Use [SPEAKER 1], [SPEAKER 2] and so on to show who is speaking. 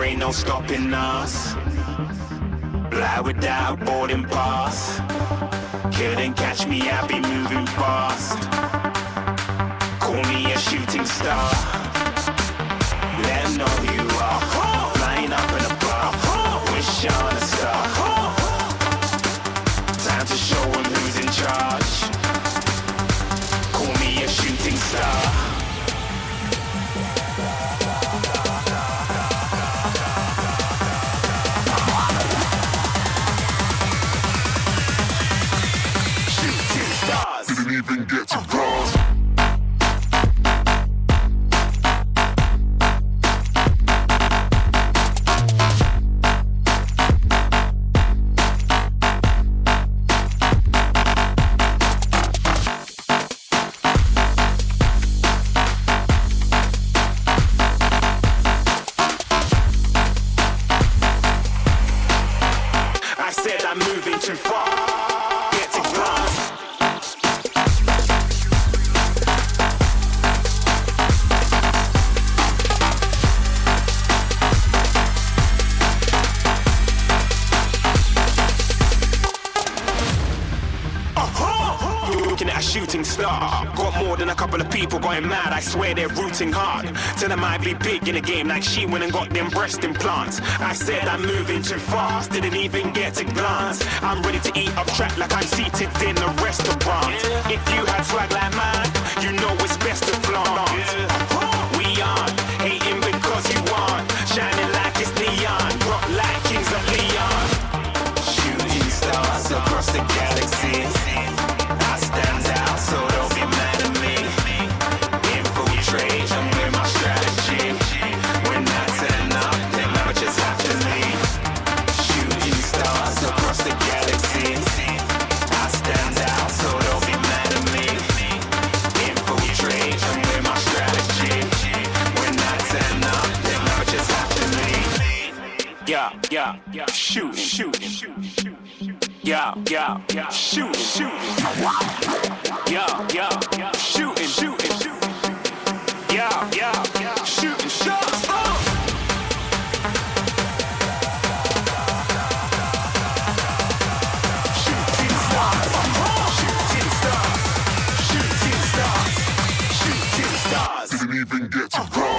[SPEAKER 1] ain't no stopping us. Fly without boarding pass. Couldn't catch me, I be moving fast. Call me a shooting star. Let 'em know who you are. Flying up in a bar. Wish on a star. Time to show 'em who's in charge. Call me a shooting star.
[SPEAKER 2] Didn't even get to cross.
[SPEAKER 1] I said I'm moving too far. Get to glass. Looking at a shooting star. Got more than a couple of people going mad. I swear they're rooting hard. Tell them I be big in the game like she went and got them breast implants. I said I'm moving too fast. Didn't even get to glance. I'm ready to eat up track like I'm seated in a restaurant. If you had swag like mine, you know it's best to flaunt. We aren't hating because you aren't shining like it's neon. Rock like kings of Leon. Shooting stars across the galaxy. I stand out, so don't be mad at me. Infiltrate, I'm with my strategy. When I turn up, then I just have to leave. Shooting stars across the galaxy. I stand out, so don't be mad at me. Infiltrate, I'm with my strategy. When I turn up, then I just have to leave. Yeah, shooting. Yeah, shooting. Yeah, shooting. Yeah, shooting shots. Shooting stars.
[SPEAKER 2] Didn't even get to cross.